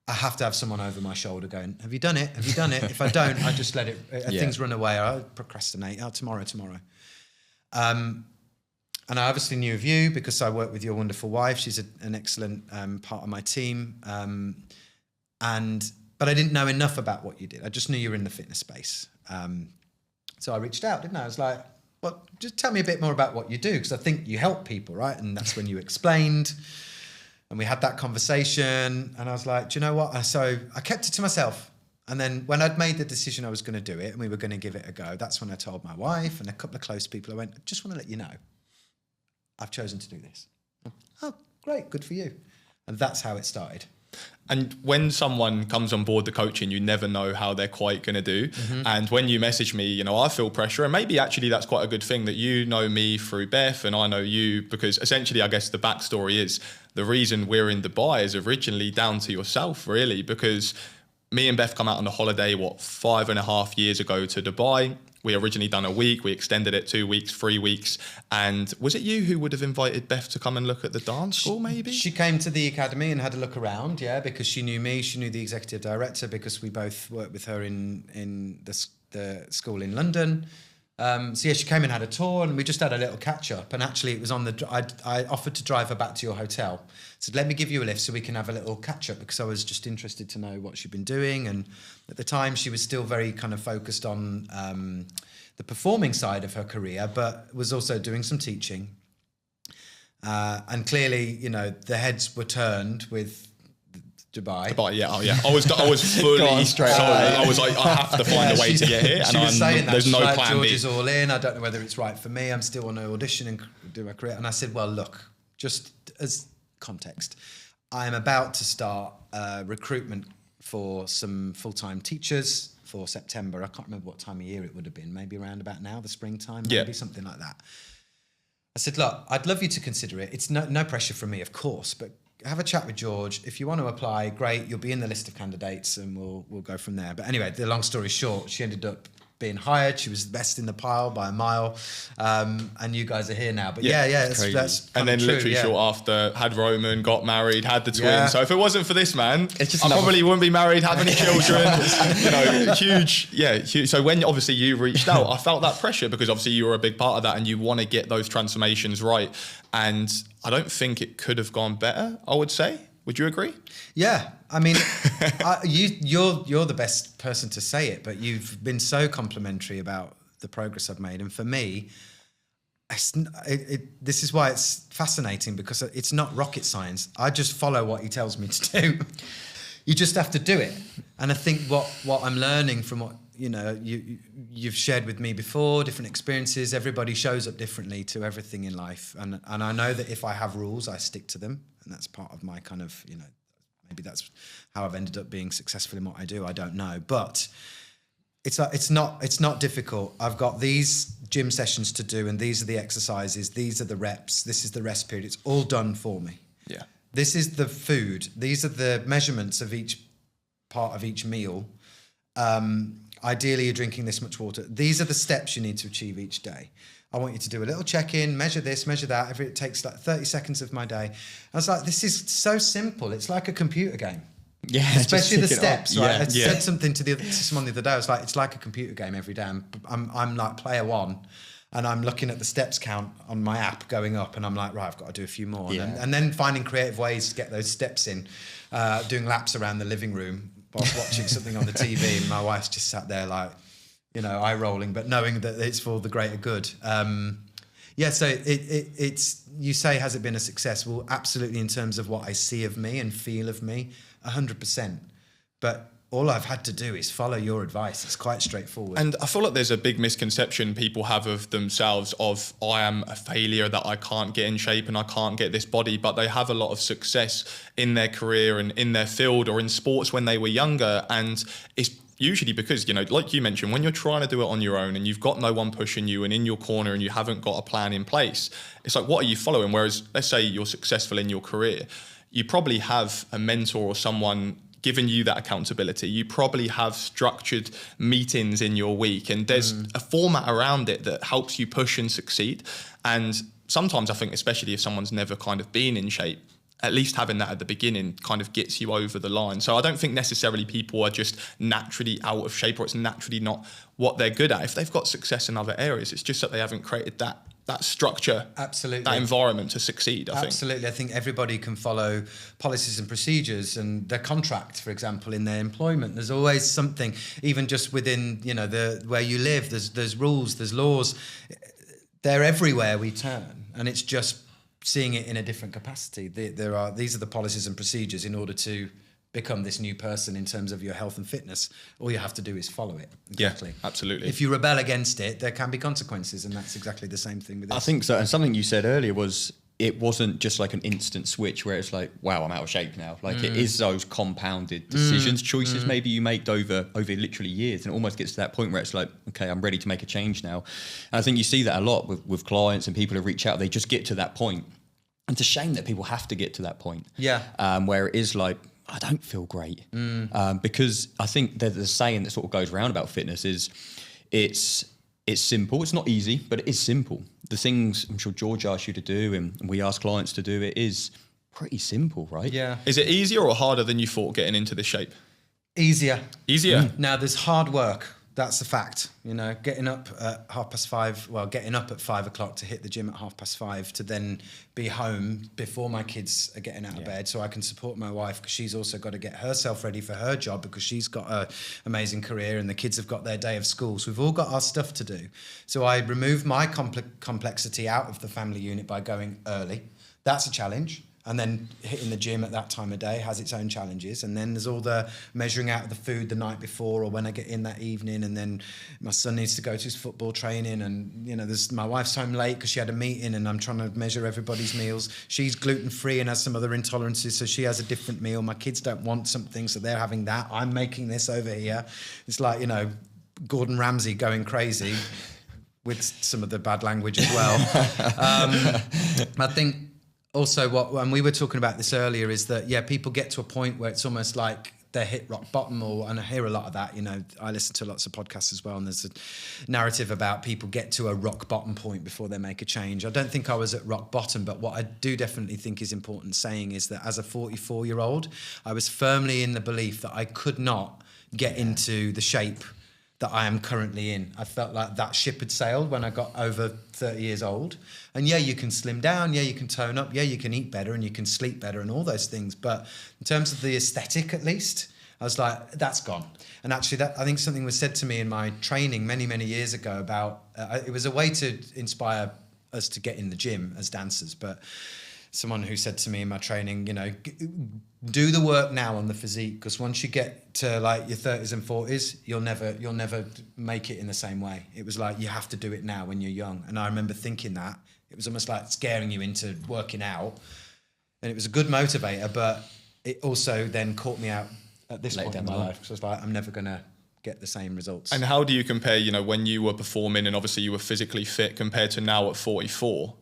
I have to have someone over my shoulder going, have you done it? Have you done it? If I don't, I just let it, things run away. I procrastinate. Tomorrow. And I obviously knew of you because I work with your wonderful wife. She's an excellent part of my team. But I didn't know enough about what you did. I just knew you were in the fitness space. So I reached out, didn't I? I was like, well, just tell me a bit more about what you do, because I think you help people, right? And that's when you explained. And we had that conversation, and I was like, do you know what? So I kept it to myself. And then when I'd made the decision I was going to do it and we were going to give it a go, that's when I told my wife and a couple of close people. I went, I just want to let you know, I've chosen to do this. Oh, great. Good for you. And that's how it started. And when someone comes on board the coaching, you never know how they're quite going to do. Mm-hmm. And when you message me, you know, I feel pressure. And maybe actually that's quite a good thing that you know me through Beth and I know you, because essentially, I guess the backstory is the reason we're in Dubai is originally down to yourself, really, because me and Beth come out on a holiday, 5.5 years ago to Dubai. We originally done a week, we extended it 2 weeks, 3 weeks. And was it you who would have invited Beth to come and look at the dance school, maybe? She came to the academy and had a look around, because she knew me, she knew the executive director, because we both worked with her in the school in London. She came and had a tour, and we just had a little catch up. And actually it was I offered to drive her back to your hotel. Said, let me give you a lift so we can have a little catch up, because I was just interested to know what she'd been doing. And at the time she was still very kind of focused on the performing side of her career, but was also doing some teaching. And clearly, you know, the heads were turned with Dubai, yeah. I was fully straight. I was like, I have to find a way to get here. She was saying that there's no like, plan George B. is all in. I don't know whether it's right for me. I'm still on an audition and do my career. And I said, well, look, just as context, I'm about to start recruitment for some full-time teachers for September. I can't remember what time of year it would have been. Maybe around about now, the springtime, maybe something like that. I said, look, I'd love you to consider it. It's no pressure from me, of course, but have a chat with George. If you want to apply, great. You'll be in the list of candidates, and we'll go from there. But anyway, the long story short, she ended up being hired. She was the best in the pile by a mile, and you guys are here now. But that's and then true, literally short after, had Roman, got married, had the twins. Yeah. So if it wasn't for this man, I probably wouldn't be married, have any children. Huge. So when obviously you reached out, I felt that pressure, because obviously you were a big part of that, and you want to get those transformations right. And I don't think it could have gone better, I would say. Would you agree? Yeah. I mean, you're the best person to say it, but you've been so complimentary about the progress I've made. And for me, this is why it's fascinating, because it's not rocket science. I just follow what he tells me to do. You just have to do it. And I think what I'm learning from what you've shared with me before, different experiences, everybody shows up differently to everything in life. And I know that if I have rules, I stick to them. And that's part of my kind of, maybe that's how I've ended up being successful in what I do. I don't know. But it's not difficult. I've got these gym sessions to do, and these are the exercises, these are the reps, this is the rest period. It's all done for me. Yeah. This is the food. These are the measurements of each part of each meal. Ideally, you're drinking this much water. These are the steps you need to achieve each day. I want you to do a little check-in, measure this, measure that. It takes like 30 seconds of my day. I was like, this is so simple. It's like a computer game. Yeah, especially the steps, right? I said something to someone the other day. I was like, it's like a computer game every day. I'm like player one, and I'm looking at the steps count on my app going up, and I'm like, right, I've got to do a few more. Yeah. And then finding creative ways to get those steps in, doing laps around the living room whilst watching something on the TV, and my wife's just sat there like, eye rolling, but knowing that it's for the greater good. So it's, you say, has it been a success? Well, absolutely, in terms of what I see of me and feel of me, 100%. But all I've had to do is follow your advice. It's quite straightforward. And I feel like there's a big misconception people have of themselves of, I am a failure, that I can't get in shape and I can't get this body, but they have a lot of success in their career and in their field or in sports when they were younger. And it's usually because, you know, like you mentioned, when you're trying to do it on your own and you've got no one pushing you and in your corner and you haven't got a plan in place, it's like, what are you following? Whereas let's say you're successful in your career, you probably have a mentor or someone giving you that accountability. You probably have structured meetings in your week, and there's a format around it that helps you push and succeed. And sometimes I think, especially if someone's never kind of been in shape, at least having that at the beginning kind of gets you over the line. So I don't think necessarily people are just naturally out of shape or it's naturally not what they're good at. If they've got success in other areas, it's just that they haven't created that structure, absolutely, that environment to succeed. Absolutely. I think everybody can follow policies and procedures and their contract, for example, in their employment. There's always something, even just within, you know, where you live, there's rules, there's laws. They're everywhere we turn, and it's just seeing it in a different capacity. These are the policies and procedures in order to become this new person in terms of your health and fitness. All you have to do is follow it. Exactly. Yeah, absolutely. If you rebel against it, there can be consequences, and that's exactly the same thing with this. I think so. And something you said earlier was, it wasn't just like an instant switch where it's like, wow, I'm out of shape now. Like it is those compounded decisions, choices maybe you make over literally years, and it almost gets to that point where it's like, okay, I'm ready to make a change now. And I think you see that a lot with clients and people who reach out. They just get to that point. And it's a shame that people have to get to that point. Yeah. Where it is like, I don't feel great. Because I think the saying that sort of goes around about fitness is it's simple. It's not easy, but it is simple. The things I'm sure George asked you to do and we ask clients to do, it is pretty simple, right? Yeah. Is it easier or harder than you thought getting into this shape? Easier. Easier? Now, there's hard work. That's the fact. You know, getting up at 5:30, getting up at 5 o'clock to hit the gym at 5:30 to then be home before my kids are getting out of bed so I can support my wife, because she's also got to get herself ready for her job because she's got an amazing career and the kids have got their day of school. So we've all got our stuff to do. So I remove my complexity out of the family unit by going early. That's a challenge. And then hitting the gym at that time of day has its own challenges. And then there's all the measuring out of the food the night before or when I get in that evening. And then my son needs to go to his football training. And, you know, there's my wife's home late because she had a meeting and I'm trying to measure everybody's meals. She's gluten-free and has some other intolerances, so she has a different meal. My kids don't want something, so they're having that. I'm making this over here. It's like, you know, Gordon Ramsay going crazy with some of the bad language as well. I think... Also, when we were talking about this earlier, is that, people get to a point where it's almost like they hit rock bottom, and I hear a lot of that. You know, I listen to lots of podcasts as well, and there's a narrative about people get to a rock bottom point before they make a change. I don't think I was at rock bottom, but what I do definitely think is important saying is that as a 44-year-old, I was firmly in the belief that I could not get into the shape that I am currently in. I felt like that ship had sailed when I got over 30 years old. And you can slim down, you can tone up, you can eat better and you can sleep better and all those things. But in terms of the aesthetic, at least, I was like, that's gone. And actually, I think something was said to me in my training many, many years ago about, it was a way to inspire us to get in the gym as dancers, but someone who said to me in my training, you know, do the work now on the physique, because once you get to like your 30s and 40s, you'll never make it in the same way. It was like, you have to do it now when you're young. And I remember thinking that. It was almost like scaring you into working out. And it was a good motivator, but it also then caught me out at this point in my life. So I was like, I'm never going to get the same results. And how do you compare, you know, when you were performing and obviously you were physically fit compared to now at 44?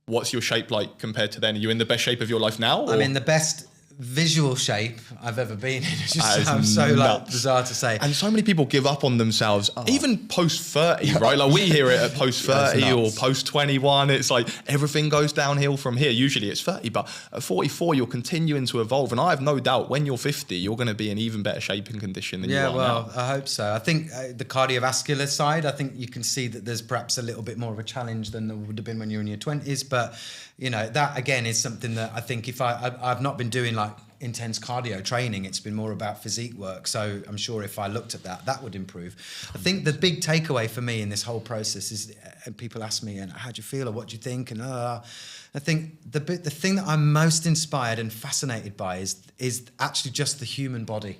What's your shape like compared to then? Are you in the best shape of your life now? Or? I'm in the best visual shape I've ever been in. It just sounds so like bizarre to say. And so many people give up on themselves, even post 30, right? Like we hear it at post 30 or post 21. It's like everything goes downhill from here. Usually it's 30, but at 44, you're continuing to evolve. And I have no doubt when you're 50, you're going to be in even better shape and condition than you are now. I hope so. I think the cardiovascular side, I think you can see that there's perhaps a little bit more of a challenge than there would have been when you're in your 20s. But, you know, that again is something that I think if I've not been doing like intense cardio training, it's been more about physique work. So I'm sure if I looked at that would improve. I think the big takeaway for me in this whole process is, and people ask me, and how do you feel or what do you think? And I think the thing that I'm most inspired and fascinated by is actually just the human body.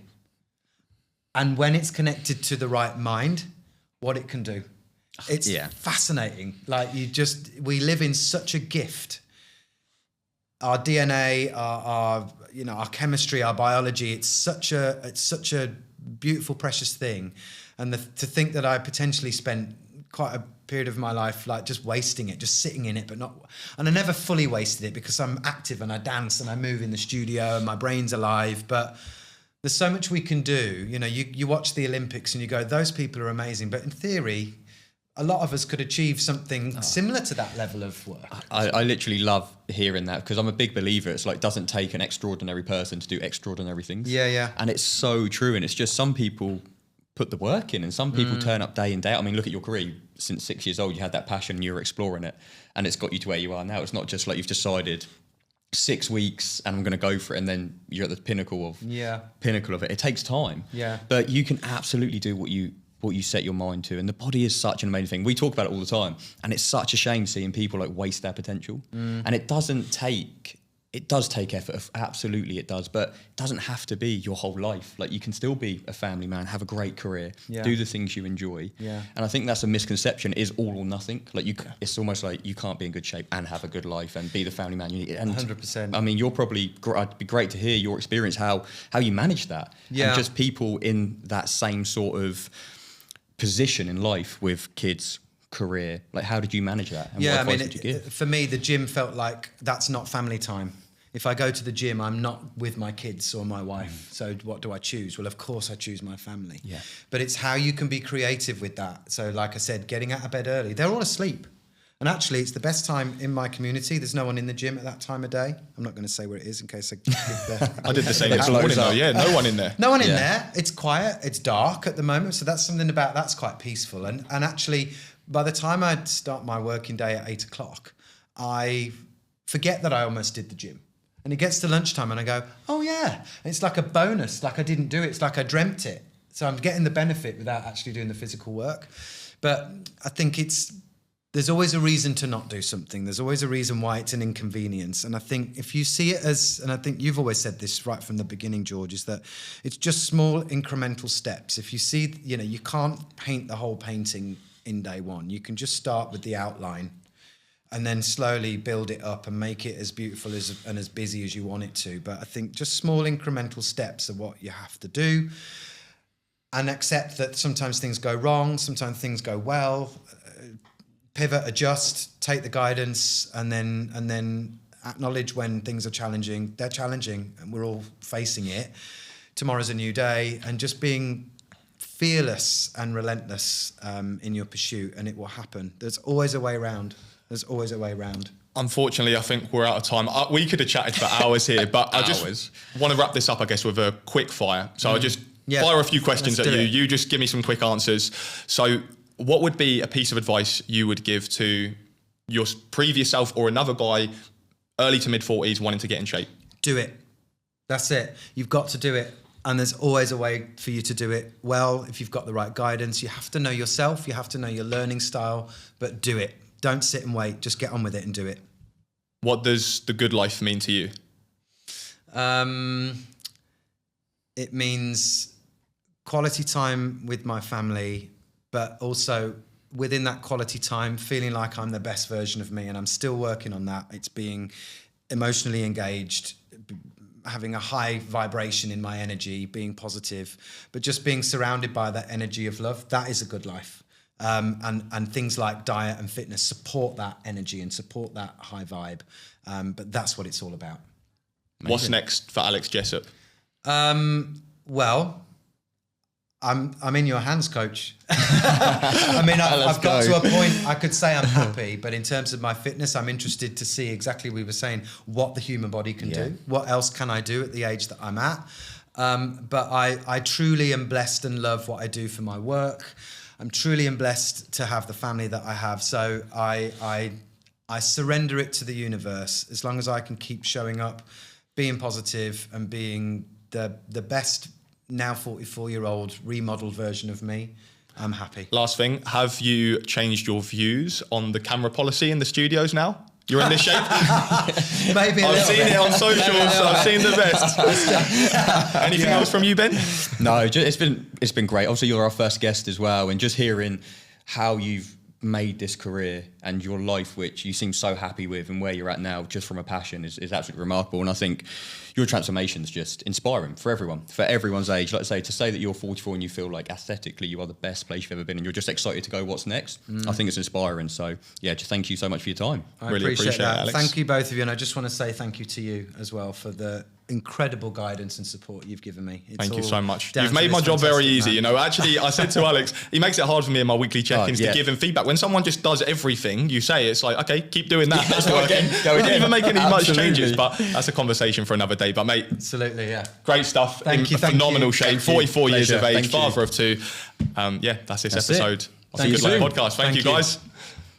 And when it's connected to the right mind, what it can do. It's fascinating. Like we live in such a gift. Our DNA, our chemistry, our biology, it's such a beautiful, precious thing. And to think that I potentially spent quite a period of my life like just wasting it, just sitting in it, and I never fully wasted it because I'm active and I dance and I move in the studio and my brain's alive. But there's so much we can do. You watch the Olympics and you go, those people are amazing. But in theory, a lot of us could achieve something similar to that level of work. I literally love hearing that because I'm a big believer. It's like, it doesn't take an extraordinary person to do extraordinary things. Yeah. And it's so true. And it's just some people put the work in and some people turn up day in, day out. I mean, look at your career. Since 6 years old, you had that passion and you were exploring it and it's got you to where you are now. It's not just like you've decided 6 weeks and I'm going to go for it and then you're at the pinnacle of it. It takes time. Yeah. But you can absolutely do what you set your mind to, and the body is such an amazing thing. We talk about it all the time, and it's such a shame seeing people like waste their potential. And it does take effort, absolutely it does, but it doesn't have to be your whole life. Like, you can still be a family man, have a great career, do the things you enjoy. And I think that's a misconception, is all or nothing. Like, it's almost like you can't be in good shape and have a good life and be the family man you need. And 100%. I mean, you're probably, it'd be great to hear your experience, how you manage that. And just people in that same sort of position in life with kids, career, like, how did you manage that? And what advice did you give? For me, the gym felt like that's not family time. If I go to the gym, I'm not with my kids or my wife. So what do I choose? Well, of course I choose my family. But it's how you can be creative with that. So like I said, getting out of bed early. They're all asleep. And actually, it's the best time in my community. There's no one in the gym at that time of day. I'm not going to say where it is in case I give I did the same this morning though. Yeah, no one in there. No one in there. It's quiet. It's dark at the moment. So that's something about that's quite peaceful. And actually, by the time I'd start my working day at 8 o'clock, I forget that I almost did the gym. And it gets to lunchtime and I go, oh yeah. And it's like a bonus, like I didn't do it. It's like I dreamt it. So I'm getting the benefit without actually doing the physical work. But I think there's always a reason to not do something. There's always a reason why it's an inconvenience. And I think if you see it as, and I think you've always said this right from the beginning, George, is that it's just small incremental steps. If you see, you can't paint the whole painting in day one. You can just start with the outline and then slowly build it up and make it as beautiful and as busy as you want it to. But I think just small incremental steps are what you have to do, and accept that sometimes things go wrong, sometimes things go well. Pivot, adjust, take the guidance, and then acknowledge when things are challenging. They're challenging, and we're all facing it. Tomorrow's a new day, and just being fearless and relentless in your pursuit, and it will happen. There's always a way around. There's always a way around. Unfortunately, I think we're out of time. We could have chatted for hours here, but I just want to wrap this up, I guess, with a quick fire. So I'll just fire a few questions at you. You just give me some quick answers. So what would be a piece of advice you would give to your previous self or another guy, early to mid-40s, wanting to get in shape? Do it. That's it. You've got to do it. And there's always a way for you to do it well if you've got the right guidance. You have to know yourself. You have to know your learning style, but do it. Don't sit and wait. Just get on with it and do it. What does the good life mean to you? It means quality time with my family, but also within that quality time, feeling like I'm the best version of me. And I'm still working on that. It's being emotionally engaged, having a high vibration in my energy, being positive, but just being surrounded by that energy of love. That is a good life. And things like diet and fitness support that energy and support that high vibe. But that's what it's all about. Amazing. What's next for Alex Jessop? Well, I'm in your hands, coach. I mean, I've got to a point I could say I'm happy, but in terms of my fitness, I'm interested to see exactly what we were saying, what the human body can do. What else can I do at the age that I'm at? But I truly am blessed and love what I do for my work. I'm truly am blessed to have the family that I have. So I surrender it to the universe. As long as I can keep showing up, being positive and being the best now 44-year-old remodeled version of me, I'm happy. Last thing, have you changed your views on the camera policy in the studios now? You're in this shape? Maybe a I've little seen bit. it on socials. I've seen the best. Anything else from you, Ben? No, it's been great. Obviously, you're our first guest as well, and just hearing how you've made this career and your life, which you seem so happy with, and where you're at now, just from a passion, is absolutely remarkable. And I think your transformation is just inspiring for everyone, for everyone's age. Like I say, to say that you're 44 and you feel like aesthetically you are the best place you've ever been, and you're just excited to go what's next. I think it's inspiring. So yeah, just thank you so much for your time. I Really appreciate that. it, Alex. Thank you both of you, and I just want to say thank you to you as well for the incredible guidance and support you've given me. Thank you so much. down You've to made this my job very fantastic easy. man. You know, actually, I said to Alex, he makes it hard for me in my weekly check-ins Oh, yeah. to give him feedback. When someone just does everything, you say it's like, okay, keep doing that. That's go working. again, go We didn't again. even make any much Absolutely. changes, but that's a conversation for another day. But mate, Absolutely, yeah. great stuff. Thank you, thank Phenomenal you. shape. Thank you. 44 years Pleasure. of age, Thank you. father of two. Yeah, that's this That's it. episode of the Thank Good you. Life Podcast. Thank you, guys.